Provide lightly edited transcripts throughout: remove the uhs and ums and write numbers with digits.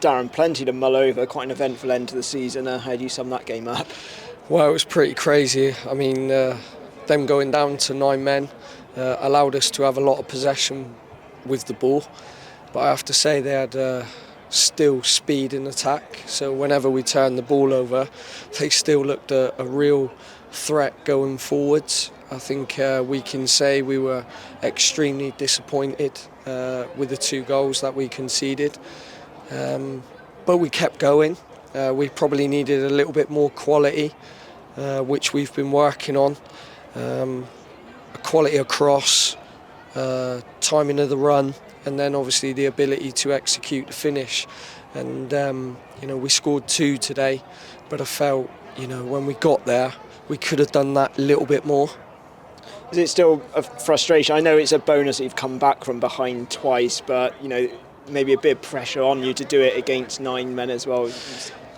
Darren, plenty to mull over, quite an eventful end to the season. How do you sum that game up? Well, it was pretty crazy. I mean, them going down to 9 men allowed us to have a lot of possession with the ball, but I have to say they had still speed in attack, so whenever we turned the ball over they still looked a real threat going forwards. I think we can say we were extremely disappointed with the 2 goals that we conceded, but we kept going. We probably needed a little bit more quality, which we've been working on. Quality across, timing of the run, and then obviously the ability to execute the finish. And we scored 2 today, but I felt when we got there we could have done that a little bit more. Is it still a frustration? I know it's a bonus that you've come back from behind twice, but maybe a bit of pressure on you to do it against 9 men as well.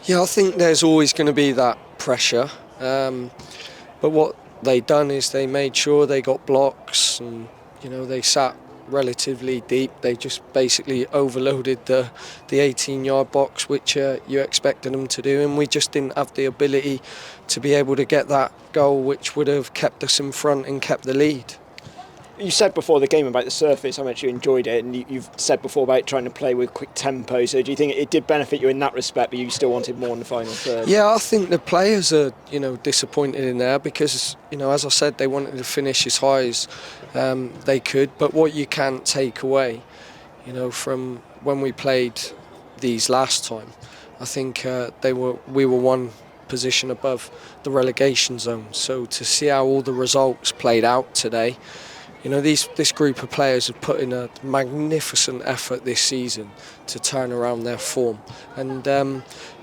Yeah, I think there's always going to be that pressure, but what they done is they made sure they got blocks, and they sat relatively deep. They just basically overloaded the 18-yard box, which you expected them to do, and we just didn't have the ability to be able to get that goal, which would have kept us in front and kept the lead. You said before the game about the surface, how much you enjoyed it, and you've said before about trying to play with quick tempo, so do you think it did benefit you in that respect, but you still wanted more in the final third? Yeah, I think the players are disappointed in there because as I said, they wanted to finish as high as they could, but what you can't take away from when we played these last time, I think we were one position above the relegation zone, so to see how all the results played out today, this group of players have put in a magnificent effort this season to turn around their form. And,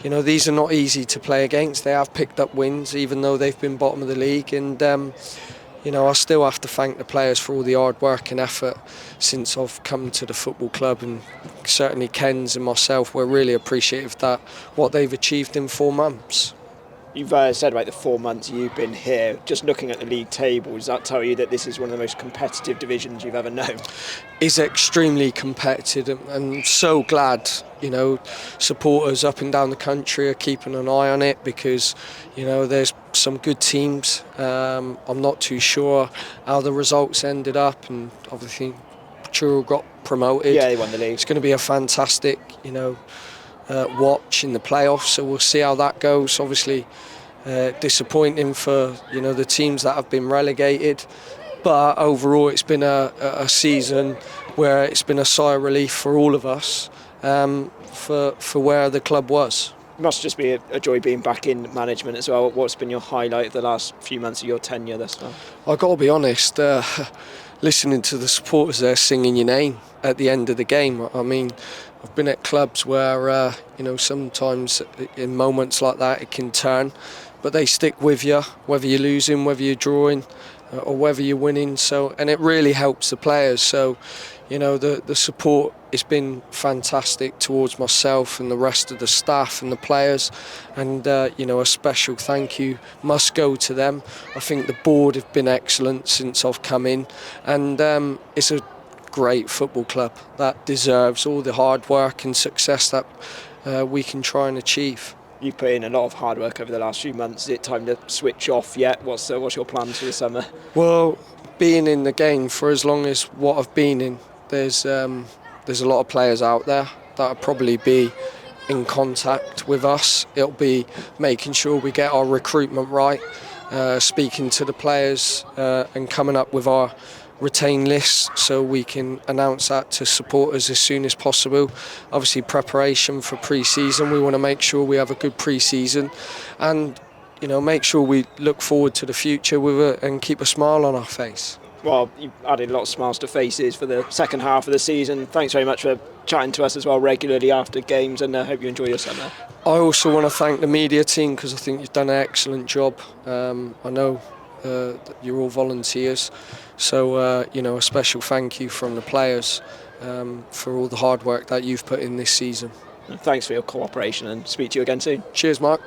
these are not easy to play against. They have picked up wins, even though they've been bottom of the league. And, I still have to thank the players for all the hard work and effort since I've come to the football club. And certainly Ken's and myself, we're really appreciative of that, what they've achieved in 4 months. You've said about the 4 months you've been here, just looking at the league table, does that tell you that this is one of the most competitive divisions you've ever known? It's extremely competitive, and I'm so glad, supporters up and down the country are keeping an eye on it, because, there's some good teams. I'm not too sure how the results ended up, and obviously Truro got promoted. Yeah, they won the league. It's going to be a fantastic, watch in the playoffs, so we'll see how that goes. Obviously disappointing for the teams that have been relegated, but overall it's been a season where it's been a sigh of relief for all of us, for where the club was. It must just be a joy being back in management as well. What's been your highlight of the last few months of your tenure thus far? I've got to be honest, listening to the supporters there singing your name at the end of the game. I mean, I've been at clubs where sometimes in moments like that it can turn, but they stick with you, whether you're losing, whether you're drawing, or whether you're winning. So, and it really helps the players. So, the support has been fantastic towards myself and the rest of the staff and the players, and a special thank you must go to them. I think the board have been excellent since I've come in, and it's a great football club that deserves all the hard work and success that we can try and achieve. You've put in a lot of hard work over the last few months. Is it time to switch off yet? What's your plans for the summer? Well, being in the game for as long as what I've been in, there's a lot of players out there that'll probably be in contact with us. It'll be making sure we get our recruitment right, speaking to the players and coming up with our retain lists so we can announce that to supporters as soon as possible. Obviously preparation for pre-season, we want to make sure we have a good pre-season, and make sure we look forward to the future and keep a smile on our face. Well, you've added a lot of smiles to faces for the second half of the season. Thanks very much for chatting to us as well regularly after games, and I hope you enjoy your summer. I also want to thank the media team, because I think you've done an excellent job. I know you're all volunteers, so a special thank you from the players for all the hard work that you've put in this season. Thanks for your cooperation, and speak to you again soon. Cheers, Mark.